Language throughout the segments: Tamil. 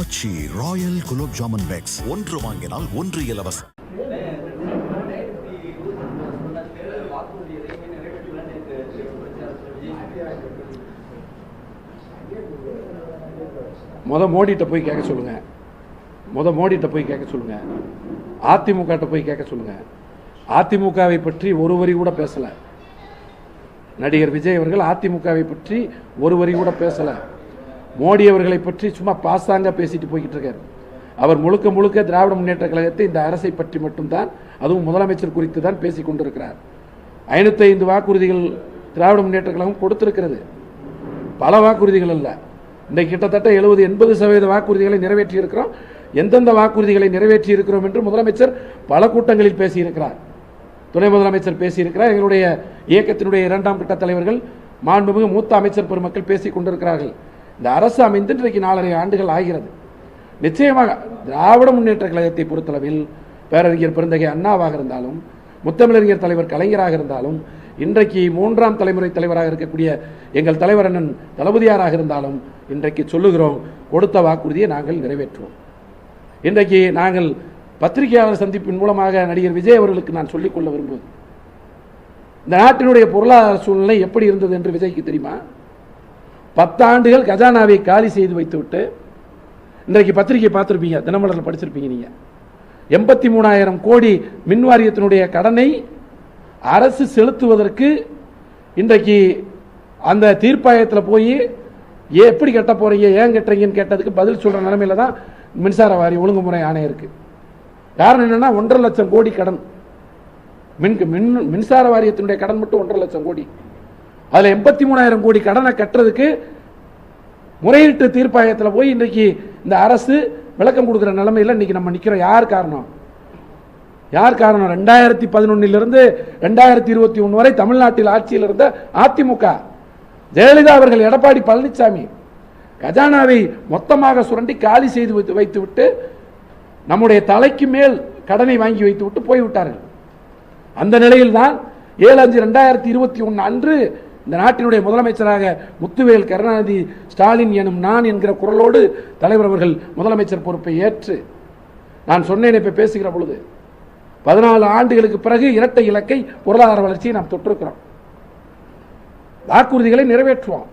கொச்சி ராயல் குலோப் ஜாமுன் பேக்ஸ் ஒன்று வாங்கினால் ஒன்று இலவசம். மோடிட்ட போய் கேட்க சொல்லுங்க. மோடிட்ட போய் கேட்க சொல்லுங்க. அதிமுக போய் கேட்க சொல்லுங்க. அதிமுகவை பற்றி ஒரு வரி கூட பேசல. நடிகர் விஜய் அவர்கள் அதிமுகவை பற்றி ஒரு வரி கூட பேசல. மோடி அவர்களை பற்றி சும்மா பாசாங்க பேசிட்டு போய்கிட்டு இருக்காரு. அவர் முழுக்க முழுக்க திராவிட முன்னேற்ற கழகத்தை இந்த அரசை பற்றி மட்டும்தான், அதுவும் முதலமைச்சர் குறித்து தான் பேசிக் கொண்டிருக்கிறார். 505 வாக்குறுதிகள் திராவிட முன்னேற்ற கழகம் கொடுத்திருக்கிறது. பல வாக்குறுதிகள் அல்ல. இன்றைக்கு கிட்டத்தட்ட 70-80% வாக்குறுதிகளை நிறைவேற்றி இருக்கிறோம். எந்தெந்த வாக்குறுதிகளை நிறைவேற்றி இருக்கிறோம் என்று முதலமைச்சர் பல கூட்டங்களில் பேசியிருக்கிறார். துணை முதலமைச்சர் பேசியிருக்கிறார். எங்களுடைய இயக்கத்தினுடைய 2ஆம் கட்ட தலைவர்கள், மாண்புமிகு மூத்த அமைச்சர் பெருமக்கள் பேசிக் கொண்டிருக்கிறார்கள். இந்த அரசு அமைந்து இன்றைக்கு 4.5 ஆண்டுகள் ஆகிறது. நிச்சயமாக திராவிட முன்னேற்ற கழகத்தை பொறுத்தளவில் பேரறிஞர் பெருந்தகை அண்ணாவாக இருந்தாலும், முத்தமிழறிஞர் தலைவர் கலைஞராக இருந்தாலும், இன்றைக்கு 3ஆம் தலைமுறை தலைவராக இருக்கக்கூடிய எங்கள் தலைவர் அண்ணன் தளபதியாராக இருந்தாலும், இன்றைக்கு சொல்லுகிறோம், கொடுத்த வாக்குறுதியை நாங்கள் நிறைவேற்றுவோம். இன்றைக்கு நாங்கள் பத்திரிகையாளர் சந்திப்பின் மூலமாக நடிகர் விஜய் அவர்களுக்கு நான் சொல்லிக்கொள்ள விரும்புவது, இந்த நாட்டினுடைய பொருளாதார சூழ்நிலை எப்படி இருந்தது என்று விஜய்க்கு தெரியுமா? 10 ஆண்டுகள் கஜானாவை காலி செய்து வைத்துவிட்டு, இன்றைக்கு பத்திரிகை பார்த்துருப்பீங்க, தினமலரில் படிச்சிருப்பீங்க நீங்க, 83,000 கோடி மின் வாரியத்தினுடைய கடனை அரசு செலுத்துவதற்கு இன்றைக்கு அந்த தீர்ப்பாயத்தில் போய் எப்படி கட்ட போறீங்க, ஏன் கட்டுறீங்கன்னு கேட்டதுக்கு பதில் சொல்ற நிலைமையில தான் மின்சார வாரிய ஒழுங்குமுறை ஆணையம் இருக்கு. காரணம் என்னன்னா 1.5 லட்சம் கோடி கடன். மின்சார வாரியத்தினுடைய கடன் மட்டும் 1.5 லட்சம் கோடி. அதுல 83,000 கோடி கடனை கட்டுறதுக்கு முறையீட்டு தீர்ப்பாயத்தில் போய் இன்றைக்கு இந்த அரசு விளக்கம் கொடுக்கிற நிலைமையில் இன்னைக்கு நம்ம நிற்கிறோம். யார் காரணம்? 2011 2021 வரை தமிழ்நாட்டில் ஆட்சியில் இருந்த அதிமுக, ஜெயலலிதா அவர்கள், எடப்பாடி பழனிசாமி கஜானாவை மொத்தமாக சுரண்டி காலி செய்து வைத்துவிட்டு நம்முடைய தலைக்கு மேல் கடனை வாங்கி வைத்துவிட்டு போய்விட்டார்கள். அந்த நிலையில் தான் 7/5/2021 அன்று இந்த நாட்டினுடைய முதலமைச்சராக முத்துவேல் கருணாநிதி ஸ்டாலின் எனும் நான் என்கிற குரலோடு தலைவர் அவர்கள் முதலமைச்சர் பொறுப்பை ஏற்று, நான் சொன்னேன் இப்ப பேசுகிற பொழுது, 14 ஆண்டுகளுக்கு பிறகு இரட்டை இலக்கை பொருளாதார வளர்ச்சியை நாம் தொற்றிருக்கிறோம். வாக்குறுதிகளை நிறைவேற்றுவோம்.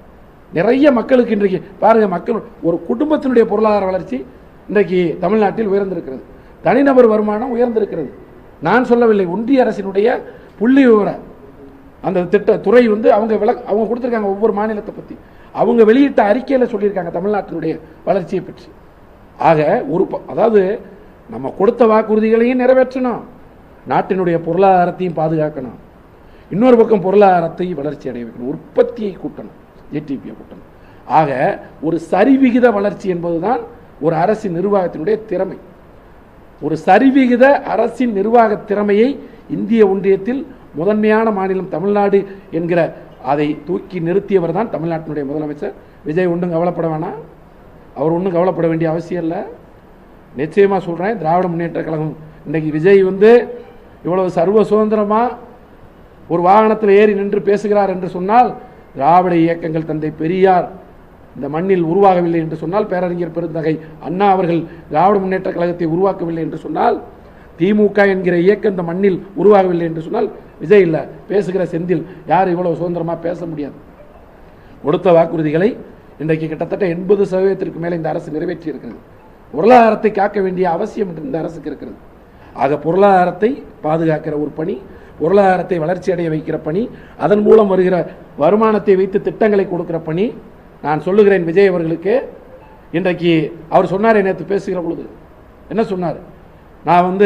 நிறைய மக்களுக்கு இன்றைக்கு பாருங்க, மக்கள் ஒரு குடும்பத்தினுடைய பொருளாதார வளர்ச்சி இன்றைக்கு தமிழ்நாட்டில் உயர்ந்திருக்கிறது. தனிநபர் வருமானம் உயர்ந்திருக்கிறது. நான் சொல்லவில்லை, ஒன்றிய அரசினுடைய புள்ளி விவர அந்த துறை அவங்க கொடுத்திருக்காங்க. ஒவ்வொரு மாநிலத்தை பற்றி அவங்க வெளியிட்ட அறிக்கையில் சொல்லியிருக்காங்க தமிழ்நாட்டினுடைய வளர்ச்சியை பற்றி. ஆக அதாவது நம்ம கொடுத்த வாக்குறுதிகளையும் நிறைவேற்றணும், நாட்டினுடைய பொருளாதாரத்தையும் பாதுகாக்கணும், இன்னொரு பக்கம் பொருளாதாரத்தை வளர்ச்சி அடைய வைக்கணும், உற்பத்தியை கூட்டணும், ஜிடிபியை கூட்டணும். ஆக ஒரு சரிவிகித வளர்ச்சி என்பதுதான் ஒரு அரசின் நிர்வாகத்தினுடைய திறமை. ஒரு சரிவிகித அரசின் நிர்வாக திறமையை இந்திய ஒன்றியத்தில் முதன்மையான மாநிலம் தமிழ்நாடு என்கிற அதை தூக்கி நிறுத்தியவர் தான் தமிழ்நாட்டினுடைய முதலமைச்சர் விஜய். ஒன்றும் கவலைப்பட வேணாம், அவர் ஒன்றும் கவலைப்பட வேண்டிய அவசியம் இல்லை. நிச்சயமாக சொல்கிறேன், திராவிட முன்னேற்ற கழகம் இன்றைக்கு விஜய் இவ்வளவு சர்வ சுதந்திரமாக ஒரு வாகனத்தில் ஏறி நின்று பேசுகிறார் என்று சொன்னால், திராவிட இயக்கங்கள் தந்தை பெரியார் இந்த மண்ணில் உருவாகவில்லை என்று சொன்னால், பேரறிஞர் பெருந்தகை அண்ணா அவர்கள் திராவிட முன்னேற்ற கழகத்தை உருவாக்கவில்லை என்று சொன்னால், திமுக என்கிற இயக்கம் இந்த மண்ணில் உருவாகவில்லை என்று சொன்னால், விஜய் இல்லை, பேசுகிற செந்தில் யார் இவ்வளவு சுதந்திரமாக பேச முடியாது. கொடுத்த வாக்குறுதிகளை இன்றைக்கு கிட்டத்தட்ட 80% மேலே இந்த அரசு நிறைவேற்றி இருக்கிறது. பொருளாதாரத்தை காக்க வேண்டிய அவசியம் இந்த அரசுக்கு இருக்கிறது. ஆக பொருளாதாரத்தை பாதுகாக்கிற ஒரு பணி, பொருளாதாரத்தை வளர்ச்சி அடைய வைக்கிற பணி, அதன் மூலம் வருகிற வருமானத்தை வைத்து திட்டங்களை கொடுக்கிற பணி. நான் சொல்லுகிறேன் விஜய் அவர்களுக்கு, இன்றைக்கு அவர் சொன்னார், நேற்று பேசுகிற பொழுது என்ன சொன்னார், நான்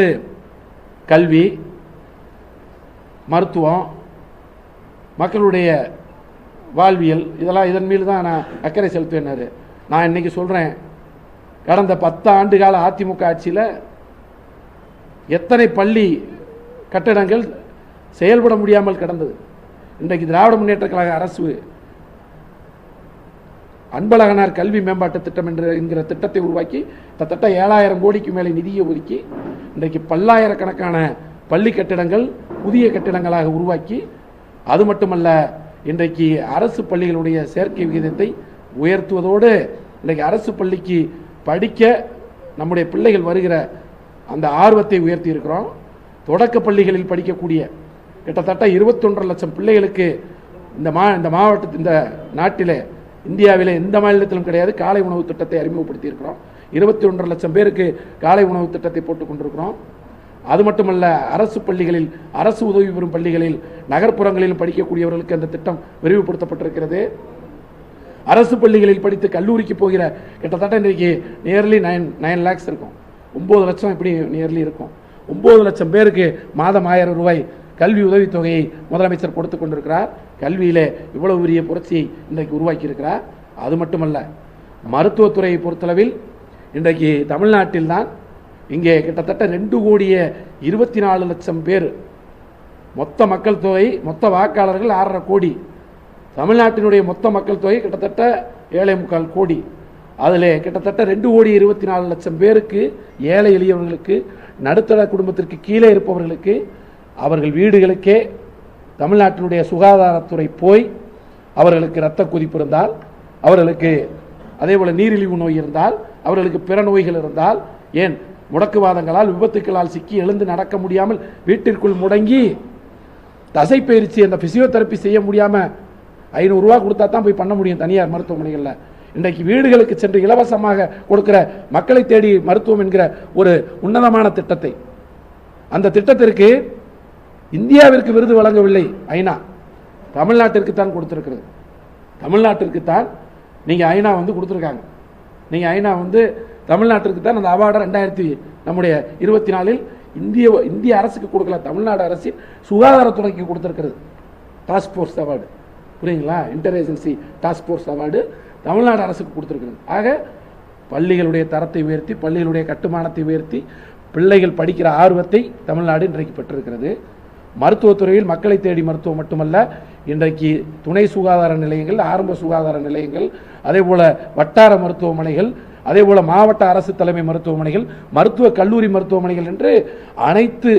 கல்வி, மருத்துவம், மக்களுடைய வாழ்வியல், இதன் மீது தான் நான் அக்கறை செலுத்துவேன்னாரு. நான் இன்னைக்கு சொல்கிறேன், கடந்த 10 ஆண்டு கால அதிமுக ஆட்சியில் எத்தனை பள்ளி கட்டடங்கள் செயல்பட முடியாமல் கிடந்தது. இன்றைக்கு திராவிட முன்னேற்ற கழக அரசு அன்பழகனார் கல்வி மேம்பாட்டு திட்டம் என்கிற திட்டத்தை உருவாக்கி கிட்டத்தட்ட 7,000 கோடிக்கு மேலே நிதியை ஒதுக்கி இன்றைக்கு பல்லாயிரக்கணக்கான பள்ளி கட்டிடங்கள் புதிய கட்டிடங்களாக உருவாக்கி, அது மட்டுமல்ல, இன்றைக்கு அரசு பள்ளிகளுடைய சேர்க்கை விகிதத்தை உயர்த்துவதோடு இன்றைக்கு அரசு பள்ளிக்கு படிக்க நம்முடைய பிள்ளைகள் வருகிற அந்த ஆர்வத்தை உயர்த்தி இருக்கிறோம். தொடக்க பள்ளிகளில் படிக்கக்கூடிய கிட்டத்தட்ட 21 லட்சம் பிள்ளைகளுக்கு இந்த மாவட்டத்தில், இந்த நாட்டிலே, இந்தியாவிலே எந்த மாநிலத்திலும் கிடையாது, காலை உணவு திட்டத்தை அறிமுகப்படுத்தி இருக்கிறோம். 21 லட்சம் பேருக்கு காலை உணவு திட்டத்தை போட்டுக் கொண்டிருக்கிறோம். அது மட்டுமல்ல, அரசு பள்ளிகளில், அரசு உதவி பெறும் பள்ளிகளில், நகர்ப்புறங்களிலும் படிக்கக்கூடியவர்களுக்கு அந்த திட்டம் விரிவுபடுத்தப்பட்டிருக்கிறது. அரசு பள்ளிகளில் படித்து கல்லூரிக்கு போகிற கிட்டத்தட்ட இன்றைக்கு நியர்லி 9 lakhs இருக்கும். 9 லட்சம் இப்படி நியர்லி இருக்கும். 9 லட்சம் பேருக்கு மாதம் 1000 ரூபாய் கல்வி உதவித்தொகையை முதலமைச்சர் கொடுத்து கொண்டிருக்கிறார். கல்வியிலே இவ்வளவு பெரிய புரட்சியை இன்றைக்கு உருவாக்கி இருக்கிறார். அது மட்டுமல்ல, மருத்துவத்துறையை பொறுத்தளவில் இன்றைக்கு தமிழ்நாட்டில் தான் இங்கே கிட்டத்தட்ட 2,24,00,000 பேர், மொத்த மக்கள் தொகை, மொத்த வாக்காளர்கள் 6.5 கோடி. தமிழ்நாட்டினுடைய மொத்த மக்கள் தொகை கிட்டத்தட்ட 7.25 கோடி. அதில் கிட்டத்தட்ட 2,24,00,000 பேருக்கு, ஏழை எளியவர்களுக்கு, நடுத்தர குடும்பத்திற்கு கீழே இருப்பவர்களுக்கு, அவர்கள் வீடுகளுக்கே தமிழ்நாட்டினுடைய சுகாதாரத்துறை போய் அவர்களுக்கு இரத்த கொதிப்பு இருந்தால், அவர்களுக்கு அதேபோல் நீரிழிவு நோய் இருந்தால், அவர்களுக்கு பிற நோய்கள் இருந்தால், ஏன் முடக்குவாதங்களால், விபத்துக்களால் சிக்கி எழுந்து நடக்க முடியாமல் வீட்டிற்குள் முடங்கி தசைப்பயிற்சி, அந்த பிசியோதெரப்பி செய்ய முடியாமல் 500 ரூபா கொடுத்தா தான் போய் பண்ண முடியும் தனியார் மருத்துவமனைகளில். இன்றைக்கு வீடுகளுக்கு சென்று இலவசமாக கொடுக்கிற மக்களை தேடி மருத்துவம் என்கிற ஒரு உன்னதமான திட்டத்தை, அந்த திட்டத்திற்கு இந்தியாவிற்கு விருது வழங்கவில்லை ஐநா, தமிழ்நாட்டிற்கு தான் கொடுத்திருக்கிறது. தமிழ்நாட்டிற்கு தான் நீங்கள் ஐநா கொடுத்துருக்காங்க. நீங்கள் ஐநா தமிழ்நாட்டிற்கு தான் அந்த அவார்டை 2024 இந்திய அரசுக்கு கொடுக்கல, தமிழ்நாடு அரசின் சுகாதாரத்துறைக்கு கொடுத்திருக்கிறது. டாஸ்க் ஃபோர்ஸ் அவார்டு, புரியுங்களா? Inter agency task force award Tamil Nadu அரசுக்கு கொடுத்திருக்கிறது. ஆக பள்ளிகளுடைய தரத்தை உயர்த்தி, பள்ளிகளுடைய கட்டுமானத்தை உயர்த்தி, பிள்ளைகள் படிக்கிற ஆர்வத்தை தமிழ்நாடு இன்றைக்கு பெற்றிருக்கிறது. மருத்துவத்துறையில் மக்களை தேடி மருத்துவம் மட்டுமல்ல, இன்றைக்கு துணை சுகாதார நிலையங்கள், ஆரம்ப சுகாதார நிலையங்கள், அதே போல வட்டார மருத்துவமனைகள், அதே போல மாவட்ட அரசு தலைமை மருத்துவமனைகள், மருத்துவ கல்லூரி மருத்துவமனைகள் என்று அனைத்து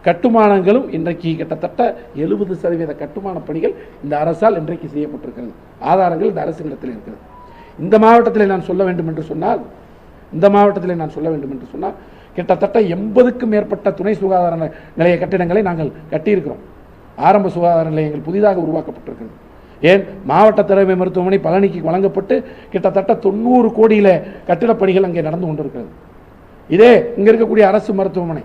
கட்டுமானங்களும் இன்றைக்கு கிட்டத்தட்ட 70% கட்டுமான பணிகள் இந்த அரசால் இன்றைக்கு செய்யப்பட்டிருக்கிறது. ஆதாரங்கள் இந்த அரசினிடத்தில் இருக்கிறது. இந்த மாவட்டத்தில் நான் சொல்ல வேண்டும் என்று சொன்னால் கிட்டத்தட்ட 80க்கும் மேற்பட்ட துணை சுகாதார நிலைய கட்டிடங்களை நாங்கள் கட்டியிருக்கிறோம். ஆரம்ப சுகாதார நிலையங்கள் புதிதாக உருவாக்கப்பட்டிருக்கிறது. ஏன், மாவட்ட தலைமை மருத்துவமனை பழனிக்கு வழங்கப்பட்டு கிட்டத்தட்ட 90 கோடியில கட்டிடப் பணிகள் அங்கே நடந்து கொண்டிருக்கிறது. இதே இங்க இருக்கக்கூடிய அரசு மருத்துவமனை,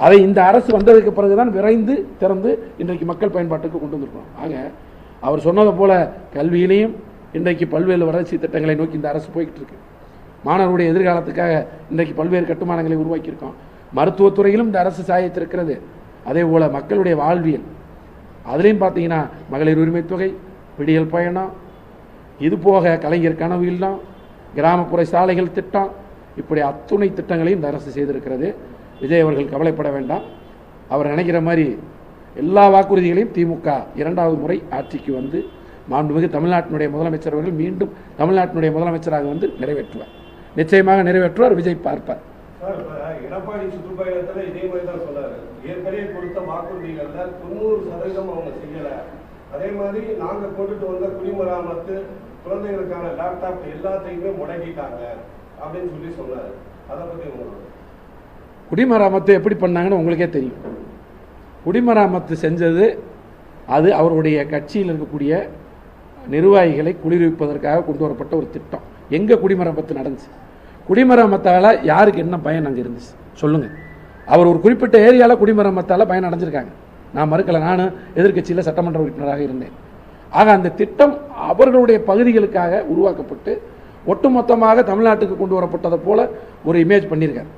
அதை இந்த அரசு வந்ததுக்கு பிறகுதான் விரைந்து திறந்து இன்றைக்கு மக்கள் பயன்பாட்டுக்கு கொண்டு வந்திருக்கிறோம். ஆக அவர் சொன்னது போல கல்வியிலையும் இன்றைக்கு பல்வேறு வளர்ச்சி திட்டங்களை நோக்கி இந்த அரசு போய்கிட்டு இருக்கு. மாணவருடைய எதிர்காலத்துக்காக இன்றைக்கு பல்வேறு கட்டுமானங்களை உருவாக்கியிருக்கோம். மருத்துவத்துறையிலும் இந்த அரசு சாயத்திருக்கிறது. அதே போல மக்களுடைய வாழ்வியல், அதுலேயும் பார்த்தீங்கன்னா மகளிர் உரிமை தொகை, விடியல் பயணம், இது போக கலைஞர் கனவு இல்லம், கிராமப்புற சாலைகள் திட்டம், இப்படி அத்துணை திட்டங்களையும் இந்த அரசு செய்திருக்கிறது. விஜய் அவர்கள் கவலைப்பட வேண்டாம். அவர் நினைக்கிற மாதிரி எல்லா வாக்குறுதிகளையும் திமுக 2வது முறை ஆட்சிக்கு வந்து மாண்புமிகு தமிழ்நாட்டினுடைய முதலமைச்சர் அவர்கள் மீண்டும் தமிழ்நாட்டினுடைய முதலமைச்சராக நிறைவேற்றுவார். நிச்சயமாக நிறைவேற்றுவார். விஜய் பார்ப்பார். எடப்பாடி சுற்றுப்பயணத்தில் இதே மாதிரி தான் சொன்னாரு. ஏற்கனவே கொடுத்த வாக்குறுதிகள்ல 90% அவங்க செய்யல. அதே மாதிரி நாங்க கொண்டுட்டு வந்த குடிமராமத்து, குழந்தைகளுக்கான லேப்டாப் எல்லாத்தையுமே முடங்கிட்டாங்க அப்படின்னு சொல்லி சொன்னாரு. அதை பத்தி உங்களுக்கு குடிமராமத்து எப்படி பண்ணாங்கன்னு உங்களுக்கே தெரியும். குடிமராமத்து செஞ்சது அது அவருடைய கட்சியில் இருக்கக்கூடிய நிர்வாகிகளை குளிர்விப்பதற்காக கொண்டு வரப்பட்ட ஒரு திட்டம். எங்கே குடிமராமத்து நடந்துச்சு? குடிமராமத்தால் யாருக்கு என்ன பயன் அங்கே இருந்துச்சு சொல்லுங்கள். அவர் ஒரு குறிப்பிட்ட ஏரியாவில் குடிமராமத்தால் பயன் அடைஞ்சிருக்காங்க. நான் மறுக்கலை, நானும் எதிர்க்கட்சியில் சட்டமன்ற உறுப்பினராக இருந்தேன். ஆக அந்த திட்டம் அவர்களுடைய பகுதிகளுக்காக உருவாக்கப்பட்டு ஒட்டுமொத்தமாக தமிழ்நாட்டுக்கு கொண்டு வரப்பட்டதை போல ஒரு இமேஜ் பண்ணியிருக்காரு.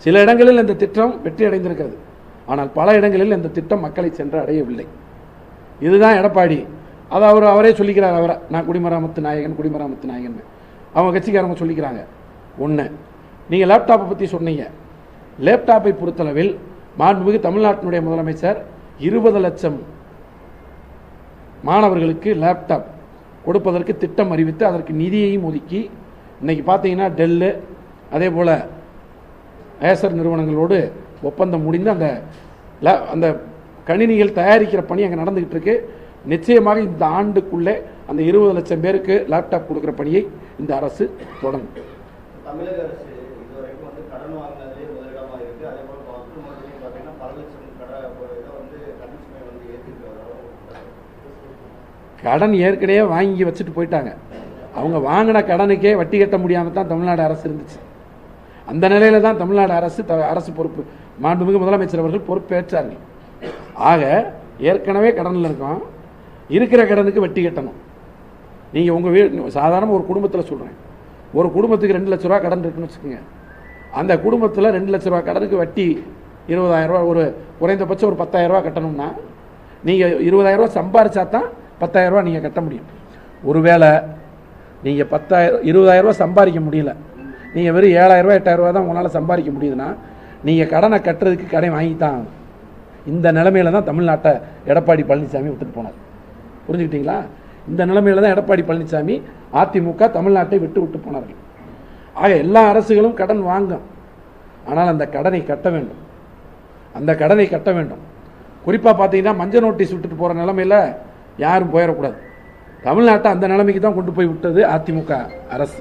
சில இடங்களில் இந்த திட்டம் வெற்றி அடைந்திருக்கிறது. ஆனால் பல இடங்களில் இந்த திட்டம் மக்களை சென்று அடையவில்லை. இதுதான் எடப்பாடி. அது அவரே சொல்லிக்கிறார். நான் குடிமராமத்து நாயகன். அவங்க கட்சிக்காரங்க சொல்லிக்கிறாங்க. ஒன்று, நீங்கள் லேப்டாப்பை பற்றி சொன்னீங்க. லேப்டாப்பை பொறுத்தளவில் மாண்புமிகு தமிழ்நாட்டினுடைய முதலமைச்சர் 20 லட்சம் மாணவர்களுக்கு லேப்டாப் கொடுப்பதற்கு திட்டம் அறிவித்து அதற்கு நிதியையும் ஒதுக்கி இன்னைக்கு பார்த்தீங்கன்னா டெல்லு, அதே போல் ஏசர் நிறுவனங்களோடு ஒப்பந்தம் முடிந்து அந்த கணினிகள் தயாரிக்கிற பணி அங்கே நடந்துகிட்டு இருக்கு. நிச்சயமாக இந்த ஆண்டுக்குள்ளே அந்த 20 லட்சம் பேருக்கு லேப்டாப் கொடுக்குற பணியை இந்த அரசு தொடங்கும். தமிழக அரசு இதுவரைக்கும் வந்து கடன் வாங்கினதே முதலிடமா இருக்கு. அதே போல மருத்துவமனையும் பார்த்தீங்கன்னா பல லட்சம் இதை வந்து கடன் சுமை வந்து ஏற்றிருக்கிறாங்க. கடன் ஏற்கனவே வாங்கி வச்சுட்டு போயிட்டாங்க. அவங்க வாங்கின கடனுக்கே வட்டி கட்ட முடியாமல் தான் தமிழ்நாடு அரசு இருந்துச்சு. அந்த நிலையில தான் தமிழ்நாடு அரசு பொறுப்பு மாண்புமிகு முதலமைச்சர் அவர்கள் பொறுப்பேற்றார்கள். ஆக ஏற்கனவே கடனில் இருக்கோம், இருக்கிற கடனுக்கு வட்டி கட்டணும். நீங்கள் உங்கள் சாதாரண ஒரு குடும்பத்தில் சொல்கிறேன், ஒரு குடும்பத்துக்கு 2 லட்ச ரூபா கடன் இருக்குன்னு வச்சுக்கோங்க. அந்த குடும்பத்தில் 2 லட்ச ரூபா கடனுக்கு வட்டி 20,000 ரூபா, ஒரு குறைந்தபட்சம் ஒரு 10,000 ரூபா கட்டணும்னா நீங்கள் 20,000 ரூபா சம்பாரிச்சா தான் 10,000 ரூபா நீங்கள் கட்ட முடியும். ஒருவேளை நீங்கள் 20,000 ரூபா சம்பாதிக்க முடியல, நீங்கள் வெறும் 7,000 ரூபா 8,000 ரூபா தான் உங்களால் சம்பாதிக்க முடியுதுன்னா நீங்கள் கடனை கட்டுறதுக்கு கடன் வாங்கித்தான் ஆகணும். இந்த நிலைமையில தான் தமிழ்நாட்டை எடப்பாடி பழனிசாமி விட்டுட்டு போனார். புரிஞ்சுக்கிட்டீங்களா? இந்த நிலைமையில தான் எடப்பாடி பழனிசாமி அதிமுக தமிழ்நாட்டை விட்டு போனார்கள். ஆக எல்லா அரசுகளும் கடன் வாங்கும், ஆனால் அந்த கடனை கட்ட வேண்டும். அந்த கடனை கட்ட வேண்டும். குறிப்பாக பார்த்தீங்கன்னா மஞ்சள் நோட்டீஸ் விட்டுட்டு போகிற நிலைமையில் யாரும் போயிடக்கூடாது. தமிழ்நாட்டை அந்த நிலைமைக்கு தான் கொண்டு போய் விட்டது அதிமுக அரசு,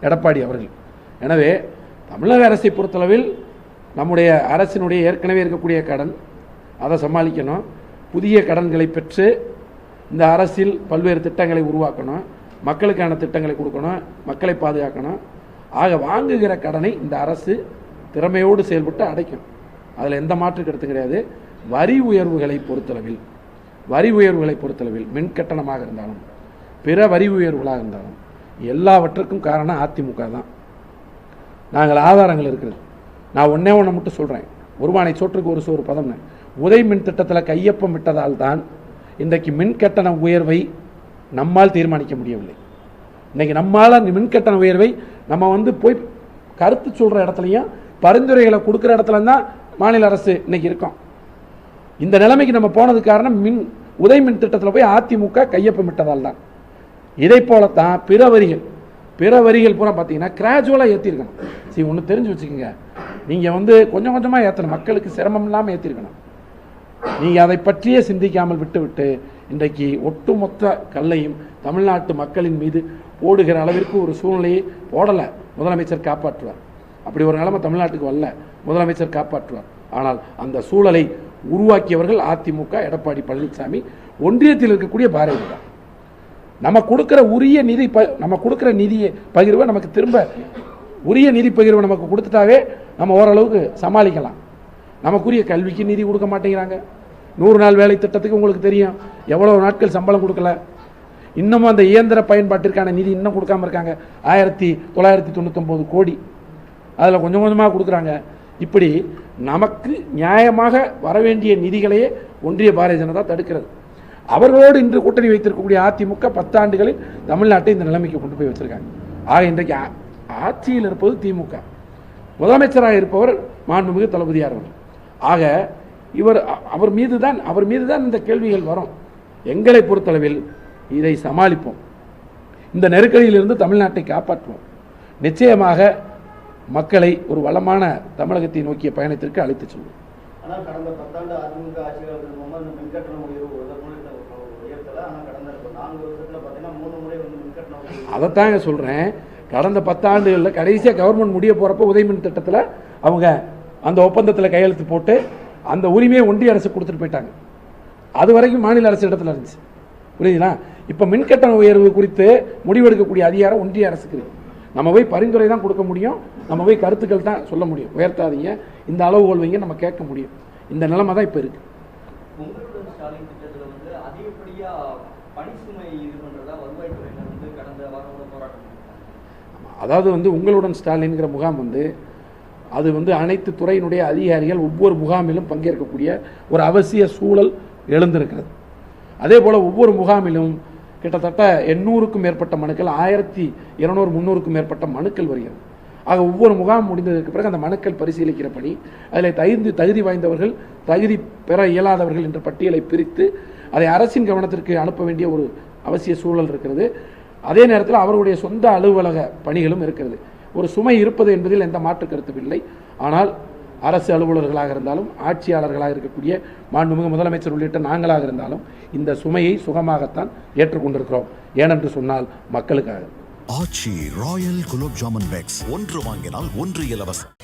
எடப்பாடி அவர்கள். எனவே தமிழக அரசை பொறுத்தளவில் நம்முடைய அரசினுடைய ஏற்கனவே இருக்கக்கூடிய கடன், அதை சமாளிக்கணும். புதிய கடன்களை பெற்று இந்த அரசில் பல்வேறு திட்டங்களை உருவாக்கணும், மக்களுக்கான திட்டங்களை கொடுக்கணும், மக்களை பாதுகாக்கணும். ஆக வாங்குகிற கடனை இந்த அரசு திறமையோடு செயல்பட்டு அடைக்கும். அதில் எந்த மாற்று கருத்து கிடையாது. வரி உயர்வுகளை பொறுத்தளவில் மின் கட்டணமாக இருந்தாலும் பிற வரி உயர்வுகளாக இருந்தாலும் எல்லாவற்றுக்கும் காரணம் அதிமுக தான். நாங்கள் ஆதாரங்கள் இருக்கிறது. நான் ஒன்றே மட்டும் சொல்கிறேன், ஒருவானை சோற்றுக்கு ஒரு சோறு பதம்னு. உதய் மின் திட்டத்தில் கையொப்பம் விட்டதால் தான் இன்றைக்கு மின் கட்டண உயர்வை நம்மால் தீர்மானிக்க முடியவில்லை. இன்றைக்கி நம்மால் மின் கட்டண உயர்வை நம்ம போய் கருத்து சொல்கிற இடத்துலையும் பரிந்துரைகளை கொடுக்குற இடத்துல தான் மாநில அரசு இன்னைக்கு இருக்கோம். இந்த நிலைமைக்கு நம்ம போனது காரணம் உதய் மின் திட்டத்தில் போய் அதிமுக கையொப்பம் விட்டதால் தான். இதை போலத்தான் பிற வரிகள் பூரா பார்த்தீங்கன்னா கிராஜுவலாக ஏற்றிருக்கணும். சரி, ஒன்று தெரிஞ்சு வச்சுக்கோங்க, நீங்கள் கொஞ்சம் கொஞ்சமாக ஏற்றணும், மக்களுக்கு சிரமம் இல்லாமல் ஏற்றிருக்கணும். நீங்கள் அதை பற்றியே சிந்திக்காமல் விட்டு இன்றைக்கு ஒட்டுமொத்த கல்லையும் தமிழ்நாட்டு மக்களின் மீது போடுகிற அளவிற்கு ஒரு சூழ்நிலையை போடலை. முதலமைச்சர் காப்பாற்றுவார். அப்படி ஒரு நிலைமை தமிழ்நாட்டுக்கு வரல, முதலமைச்சர் காப்பாற்றுவார். ஆனால் அந்த சூழலை உருவாக்கியவர்கள் அதிமுக, எடப்பாடி பழனிசாமி, ஒன்றியத்தில் இருக்கக்கூடிய பாரதிய ஜனதா. நம்ம கொடுக்குற உரிய நிதியை பகிர்வை நமக்கு திரும்ப உரிய நிதி பகிர்வை நமக்கு கொடுத்துட்டாவே நம்ம ஓரளவுக்கு சமாளிக்கலாம். நமக்குரிய கல்விக்கு நிதி கொடுக்க மாட்டேங்கிறாங்க. 100 நாள் வேலை திட்டத்துக்கு உங்களுக்கு தெரியும் எவ்வளவு நாட்கள் சம்பளம் கொடுக்கல. இன்னமும் அந்த இயந்திர பயன்பாட்டிற்கான நிதி இன்னும் கொடுக்காம இருக்காங்க. 1999 கோடி அதில் கொஞ்சம் கொஞ்சமாக கொடுக்குறாங்க. இப்படி நமக்கு நியாயமாக வரவேண்டிய நிதிகளையே ஒன்றிய பாரதிய ஜனதா தடுக்கிறது. அவர்களோடு இன்று கூட்டணி வைத்திருக்கக்கூடிய அதிமுக 10 ஆண்டுகளில் தமிழ்நாட்டை இந்த நிலைமைக்கு கொண்டு போய் வச்சிருக்காங்க. ஆக இன்றைக்கு ஆட்சியில் இருப்பது திமுக, முதலமைச்சராக இருப்பவர் மாண்புமிகு தளபதியார் அவர்கள். ஆக அவர் மீதுதான் இந்த கேள்விகள் வரும். எங்களை பொறுத்தளவில் இதை சமாளிப்போம். இந்த நெருக்கடியிலிருந்து தமிழ்நாட்டை காப்பாற்றுவோம். நிச்சயமாக மக்களை ஒரு வளமான தமிழகத்தை நோக்கிய பயணத்திற்கு அழைத்து செல்வோம். ஆனால் கடந்த 10 ஆண்டு அதிமுக ஆட்சிகள் மின்கட்டண உயர்வு உயர்த்தல. ஆனால் கடந்த 4 வருஷத்துல பார்த்தீங்கன்னா 3 முறை மின்கட்டணம். அதைத்தாங்க சொல்றேன். கடந்த 10 ஆண்டுகளில் கடைசியாக கவர்மெண்ட் முடிய போறப்ப உதய் மின் திட்டத்தில் அவங்க அந்த ஒப்பந்தத்தில் கையெழுத்து போட்டு அந்த உரிமையை ஒன்றிய அரசு கொடுத்துட்டு போயிட்டாங்க. அது வரைக்கும் மாநில அரசு இடத்துல இருந்துச்சு. புரியுதுங்களா? இப்போ மின்கட்டண உயர்வு குறித்து முடிவெடுக்கக்கூடிய அதிகாரம் ஒன்றிய அரசுக்கு இருக்கு. நம்ம போய் பரிந்துரை தான் கொடுக்க முடியும், நம்ம போய் கருத்துக்கள் தான் சொல்ல முடியும். உயர்த்தாதீங்க, இந்த அளவுகோல் வைங்க, நம்ம கேட்க முடியும். இந்த நிலைமை தான் இப்போ இருக்கு. உங்களுடன் ஸ்டாலின் திட்டத்தில் அதிகப்படியா பணிசுமை இது பண்றதா வருவாய்த்துறையினர் கடந்த வாரம் போராட்டம். அதாவது உங்களுடன் ஸ்டாலின்ங்கிற முகாம் அது அனைத்து துறையினுடைய அதிகாரிகள் ஒவ்வொரு முகாமிலும் பங்கேற்கக்கூடிய ஒரு அவசிய சூழல் எழுந்திருக்கிறது. அதே போல் ஒவ்வொரு முகாமிலும் கிட்டத்தட்ட 800க்கும் மேற்பட்ட மனுக்கள், 1200 300க்கும் மேற்பட்ட மனுக்கள் வருகிறது. ஆக ஒவ்வொரு முகாம் முடிந்ததற்கு பிறகு அந்த மனுக்கள் பரிசீலிக்கிற பணி, அதில் தகுதி வாய்ந்தவர்கள், தகுதி பெற இயலாதவர்கள் என்ற பட்டியலை பிரித்து அதை அரசின் கவனத்திற்கு அனுப்ப வேண்டிய ஒரு அவசிய சூழல் இருக்கிறது. அதே நேரத்தில் அவருடைய சொந்த அலுவலக பணிகளும் இருக்கிறது. ஒரு சுமை இருப்பது என்பதில் எந்த மாற்று கருத்தும் இல்லை. ஆனால் அரசு அலுவலர்களாக இருந்தாலும், ஆட்சியாளர்களாக இருக்கக்கூடிய மாண்புமிகு முதலமைச்சர் உள்ளிட்ட நாங்களாக இருந்தாலும் இந்த சுமையை சுகமாகத்தான் ஏற்றுக்கொண்டிருக்கிறோம். ஏனென்று சொன்னால் மக்களுக்காக. ஆச்சி ராயல் குலோப் ஜாமுன் பேக்ஸ் ஒன்று வாங்கினால் ஒன்று இலவசம்.